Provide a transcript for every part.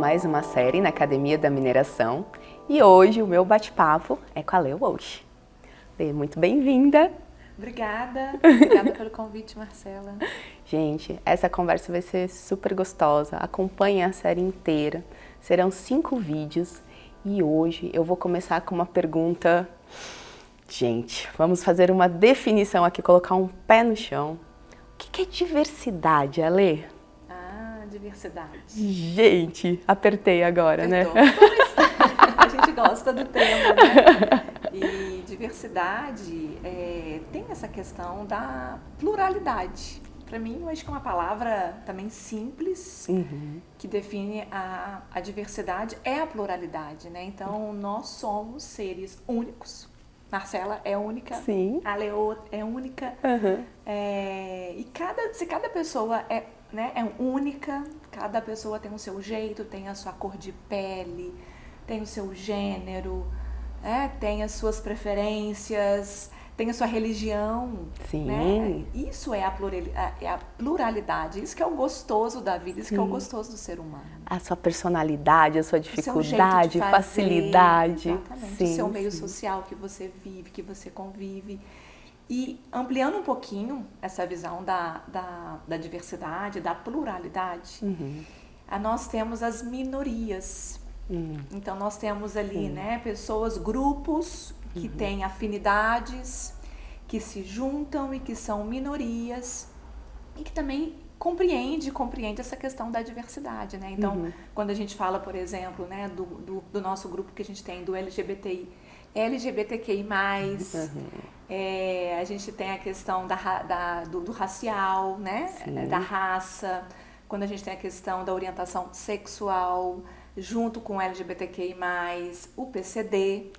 mais uma série na Academia da Mineração e hoje o meu bate-papo é com a Lê Walsh. Lê, muito bem-vinda! Obrigada pelo convite, Marcela. Gente, essa conversa vai ser super gostosa, acompanhe a série inteira, serão 5 vídeos e hoje eu vou começar com uma pergunta. Gente, vamos fazer uma definição aqui, colocar um pé no chão. O que é diversidade, Lê? Diversidade. Gente, apertei agora, Apertou. né? A gente gosta do tema, né? E diversidade tem essa questão da pluralidade. Para mim, eu acho que é uma palavra também simples, que define a diversidade, é a pluralidade, né? Então, nós somos seres únicos. Marcela é única, Sim. a Leo é única. E se cada pessoa é única, cada pessoa tem o seu jeito, tem a sua cor de pele, tem o seu gênero, tem as suas preferências, tem a sua religião. Sim. Né? Isso é a pluralidade, isso que é o gostoso da vida, isso que é o gostoso do ser humano. A sua personalidade, a sua dificuldade, o seu jeito de fazer, facilidade. Exatamente, Sim, o seu meio social que você vive, que você convive. E ampliando um pouquinho essa visão da diversidade, da pluralidade, nós temos as minorias. Então, nós temos ali pessoas, grupos que têm afinidades, que se juntam e que são minorias e que também compreende essa questão da diversidade, né? Então, quando a gente fala, por exemplo, né, do nosso grupo que a gente tem, do LGBTQI+, a gente tem a questão do racial, né? Da raça, quando a gente tem a questão da orientação sexual, junto com o LGBTQI+, o PCD,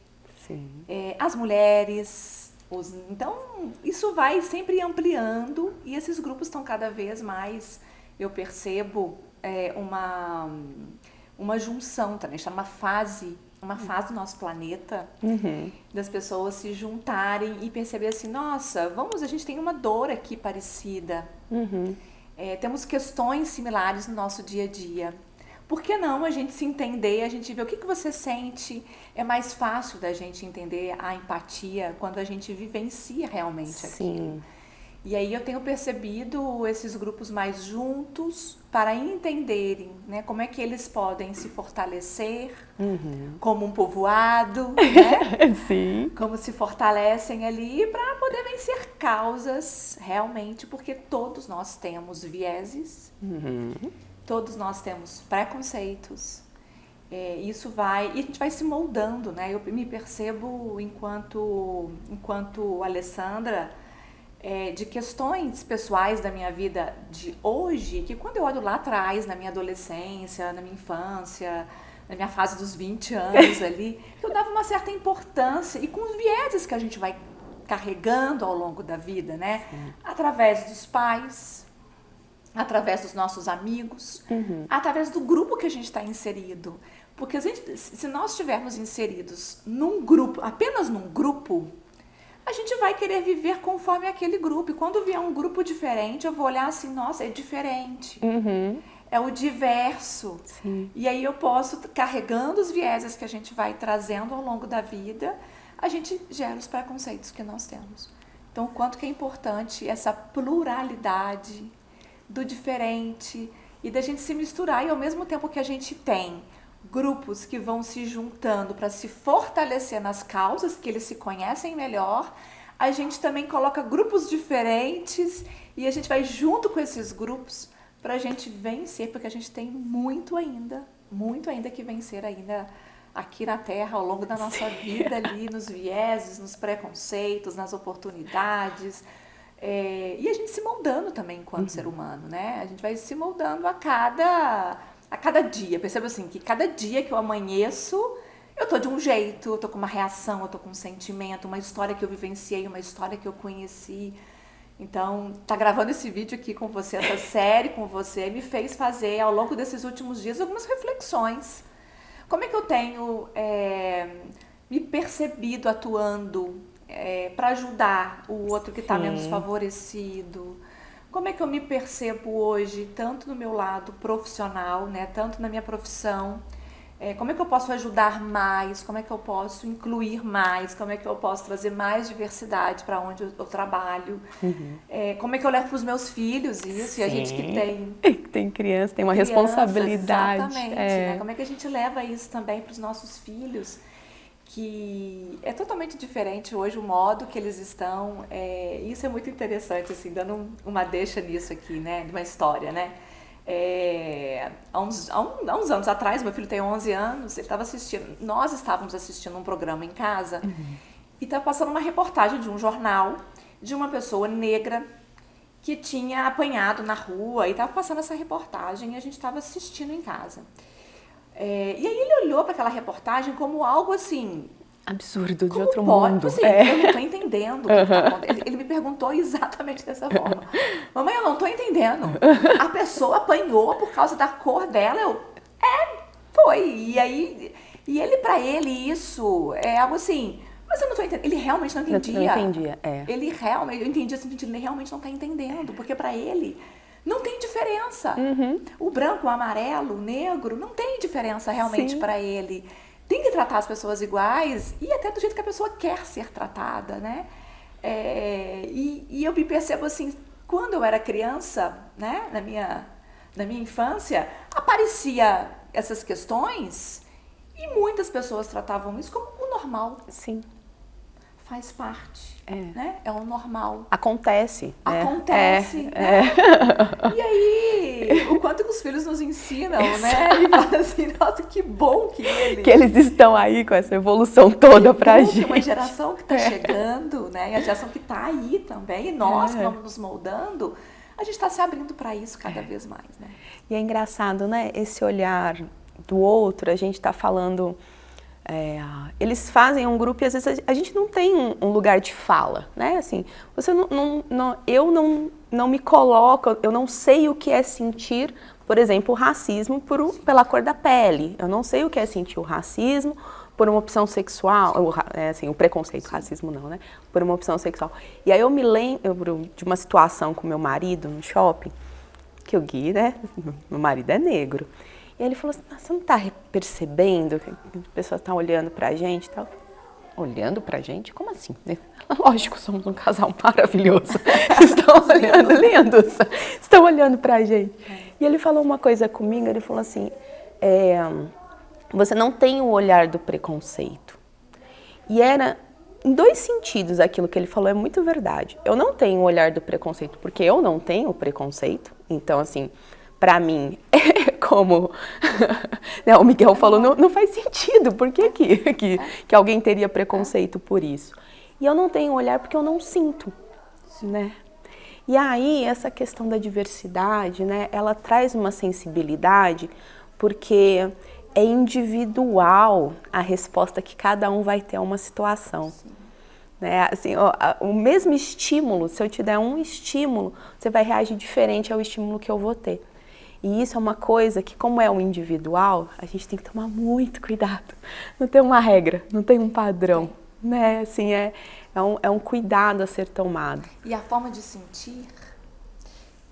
as mulheres. Então, isso vai sempre ampliando e esses grupos estão cada vez mais, eu percebo, uma junção também, uma fase do nosso planeta, das pessoas se juntarem e perceber assim, nossa, a gente tem uma dor aqui parecida, temos questões similares no nosso dia a dia. Por que não a gente se entender, a gente ver o que você sente? É mais fácil da gente entender a empatia quando a gente vivencia realmente aquilo. E aí eu tenho percebido esses grupos mais juntos para entenderem, né, como é que eles podem se fortalecer como um povoado, né? Sim. Como se fortalecem ali para poder vencer causas realmente, porque todos nós temos vieses, todos nós temos preconceitos. E a gente vai se moldando, né? Eu me percebo enquanto Alessandra, de questões pessoais da minha vida de hoje, que quando eu olho lá atrás, na minha adolescência, na minha infância, na minha fase dos 20 anos ali, eu dava uma certa importância, e com os vieses que a gente vai carregando ao longo da vida, né? Através dos pais, através dos nossos amigos, através do grupo que a gente está inserido. Porque se nós estivermos inseridos num grupo, apenas num grupo, a gente vai querer viver conforme aquele grupo. E quando vier um grupo diferente, eu vou olhar assim, nossa, é diferente. É o diverso. E aí eu posso, carregando os vieses que a gente vai trazendo ao longo da vida, a gente gera os preconceitos que nós temos. Então, o quanto que é importante essa pluralidade do diferente e da gente se misturar, e ao mesmo tempo que a gente tem grupos que vão se juntando para se fortalecer nas causas, que eles se conhecem melhor, a gente também coloca grupos diferentes e a gente vai junto com esses grupos para a gente vencer, porque a gente tem muito ainda que vencer ainda aqui na Terra, ao longo da nossa vida ali, nos vieses, nos preconceitos, nas oportunidades. E a gente se moldando também enquanto ser humano, né? A gente vai se moldando a cada dia. Percebo assim, que cada dia que eu amanheço, eu tô de um jeito, eu tô com uma reação, eu tô com um sentimento, uma história que eu vivenciei, uma história que eu conheci. Então, tá gravando esse vídeo aqui com você, essa série com você, me fez fazer, ao longo desses últimos dias, algumas reflexões. Como é que eu tenho me percebido atuando para ajudar o outro que está menos favorecido? Como é que eu me percebo hoje, tanto no meu lado profissional, né, tanto na minha profissão, como é que eu posso ajudar mais, como é que eu posso incluir mais, como é que eu posso trazer mais diversidade para onde eu trabalho, como é que eu levo para os meus filhos isso, Sim. e a gente que tem criança, tem uma crianças, responsabilidade. exatamente, né? Como é que a gente leva isso também para os nossos filhos, que é totalmente diferente hoje o modo que eles estão, isso é muito interessante, assim, dando uma deixa nisso aqui, né, de uma história, né. Há uns anos atrás, meu filho tem 11 anos, nós estávamos assistindo um programa em casa, e estava passando uma reportagem de um jornal de uma pessoa negra que tinha apanhado na rua, e estava passando essa reportagem e a gente estava assistindo em casa. E aí ele olhou para aquela reportagem como algo assim... absurdo, de como outro pode? mundo. Assim, eu não estou entendendo o que está acontecendo. Ele me perguntou exatamente dessa forma. Mamãe, eu não estou entendendo. A pessoa apanhou por causa da cor dela. Foi. E ele, para ele, isso é algo assim... Mas eu não estou entendendo. Ele realmente não entendia. Não entendia, Ele realmente... Eu entendi assim, ele realmente não está entendendo. Porque para ele... não tem diferença. O branco, o amarelo, o negro, não tem diferença realmente para ele. Tem que tratar as pessoas iguais e até do jeito que a pessoa quer ser tratada, né? E eu me percebo assim, quando eu era criança, né, na minha infância, aparecia essas questões e muitas pessoas tratavam isso como o normal. Sim. Faz parte, né? É o normal. Acontece. Acontece, né? E aí, o quanto que os filhos nos ensinam, né? E falam assim, nossa, que bom que eles estão aí com essa evolução toda pra gente. Uma geração que está chegando, né? E a geração que está aí também, e nós que vamos nos moldando, a gente está se abrindo para isso cada vez mais, né? E é engraçado, né? Esse olhar do outro, a gente está falando... eles fazem um grupo e às vezes a gente não tem um lugar de fala, né? Assim, eu não me coloco, eu não sei o que é sentir, por exemplo, o racismo pela cor da pele. Eu não sei o que é sentir o racismo por uma opção sexual, o preconceito, racismo não, né? Por uma opção sexual. E aí eu me lembro de uma situação com meu marido no shopping, que o Gui, né? Meu marido é negro. E ele falou assim, você não está percebendo que as pessoas estão olhando pra gente e tal? Olhando pra gente? Como assim? Lógico, somos um casal maravilhoso. Estão olhando, lindos. Estão olhando pra gente. E ele falou uma coisa comigo, ele falou assim, você não tem o olhar do preconceito. E era em dois sentidos aquilo que ele falou, é muito verdade. Eu não tenho o olhar do preconceito, porque eu não tenho preconceito. Então, assim... Pra mim, como o Miguel falou, não faz sentido. Por que alguém teria preconceito por isso? E eu não tenho olhar porque eu não sinto, né? E aí, essa questão da diversidade, né? Ela traz uma sensibilidade porque é individual a resposta que cada um vai ter a uma situação. Né? Assim, o mesmo estímulo, se eu te der um estímulo, você vai reagir diferente ao estímulo que eu vou ter. E isso é uma coisa que, como é um individual, a gente tem que tomar muito cuidado. Não tem uma regra, não tem um padrão, né? Assim, é um cuidado a ser tomado. E a forma de sentir,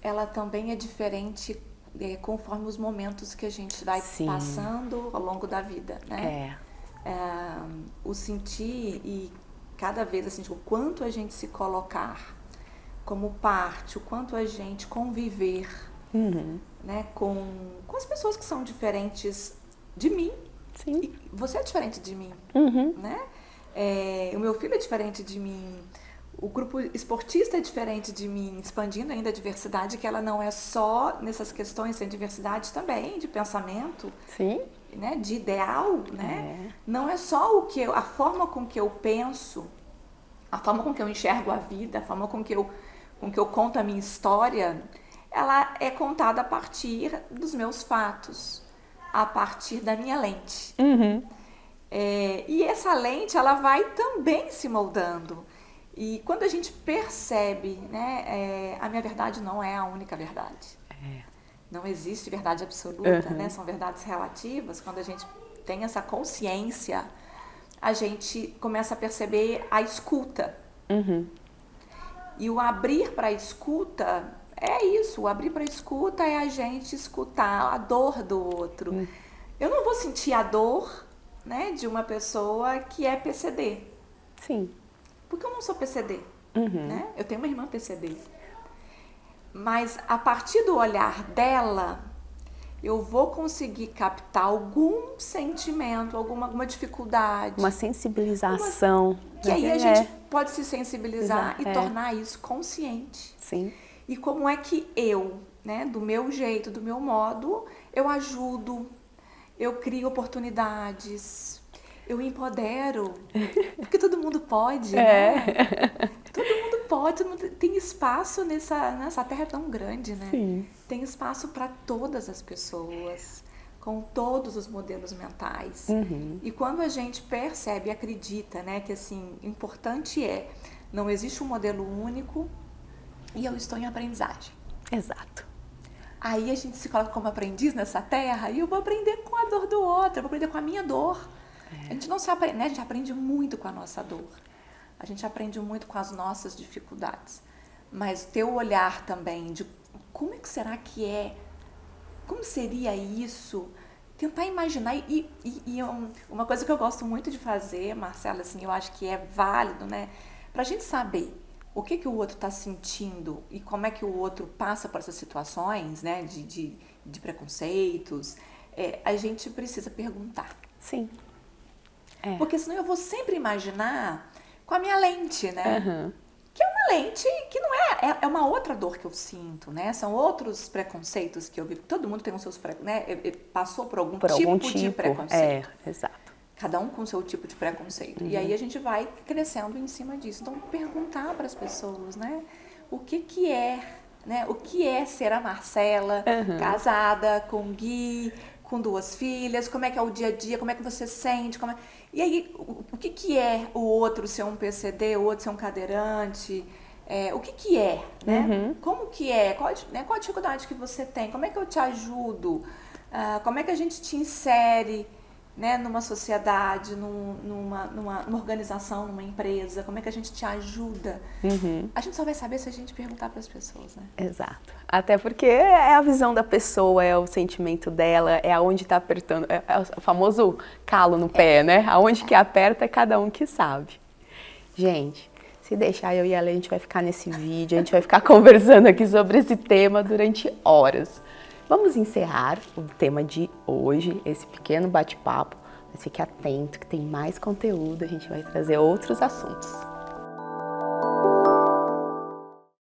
ela também é diferente conforme os momentos que a gente vai passando ao longo da vida, né? O sentir e cada vez assim, o quanto a gente se colocar como parte, o quanto a gente conviver né, com as pessoas que são diferentes de mim. Sim. E você é diferente de mim, né? O meu filho é diferente de mim, o grupo esportista é diferente de mim, expandindo ainda a diversidade, que ela não é só nessas questões, tem diversidade também de pensamento, né, de ideal, né? Não é só a forma com que eu penso, a forma com que eu enxergo a vida, a forma com que eu conto a minha história, ela é contada a partir dos meus fatos, a partir da minha lente. E essa lente, ela vai também se moldando. E quando a gente percebe, né, a minha verdade não é a única verdade. Não existe verdade absoluta, né? São verdades relativas. Quando a gente tem essa consciência, a gente começa a perceber a escuta. E o abrir para a escuta é isso, o abrir para escuta é a gente escutar a dor do outro. Eu não vou sentir a dor, né, de uma pessoa que é PCD. Sim. Porque eu não sou PCD, né? Eu tenho uma irmã PCD. Mas a partir do olhar dela, eu vou conseguir captar algum sentimento, alguma dificuldade. Uma sensibilização. Que aí a gente pode se sensibilizar e tornar isso consciente. Sim. E como é que eu, né, do meu jeito, do meu modo, eu ajudo, eu crio oportunidades, eu empodero, porque todo mundo pode, né? Todo mundo pode, todo mundo tem espaço nessa terra tão grande, né? Sim. Tem espaço para todas as pessoas, com todos os modelos mentais. E quando a gente percebe e acredita, né, que assim, importante não existe um modelo único e eu estou em aprendizagem. Exato. Aí a gente se coloca como aprendiz nessa terra e eu vou aprender com a dor do outro, eu vou aprender com a minha dor. A gente não se aprende, né? A gente aprende muito com a nossa dor. A gente aprende muito com as nossas dificuldades. Mas ter o olhar também de como é que será que é, como seria isso, tentar imaginar. Uma coisa que eu gosto muito de fazer, Marcela, assim, eu acho que é válido, né? Pra gente saber o que o outro está sentindo e como é que o outro passa por essas situações, né, de preconceitos, a gente precisa perguntar. Sim. Porque senão eu vou sempre imaginar com a minha lente, né? Que é uma lente que não é uma outra dor que eu sinto, né? São outros preconceitos que eu vivo. Todo mundo tem os seus preconceitos, né? Passou por algum tipo de preconceito. Exato. Cada um com o seu tipo de preconceito. E aí a gente vai crescendo em cima disso. Então, perguntar para as pessoas, né? O que é, né? O que é ser a Marcela, casada com o Gui, com 2 filhas, como é que é o dia a dia, como é que você sente, E aí, o que é o outro ser um PCD, o outro ser um cadeirante, o que é, né? Como que é, qual a dificuldade que você tem, como é que eu te ajudo, como é que a gente te insere, né, numa sociedade, numa organização, numa empresa, como é que a gente te ajuda? A gente só vai saber se a gente perguntar para as pessoas, né? Exato. Até porque é a visão da pessoa, é o sentimento dela, é aonde está apertando, é o famoso calo no pé, né? Aonde que aperta é cada um que sabe. Gente, se deixar eu e ela, a gente vai ficar nesse vídeo, a gente vai ficar conversando aqui sobre esse tema durante horas. Vamos encerrar o tema de hoje, esse pequeno bate-papo, mas fique atento que tem mais conteúdo, a gente vai trazer outros assuntos.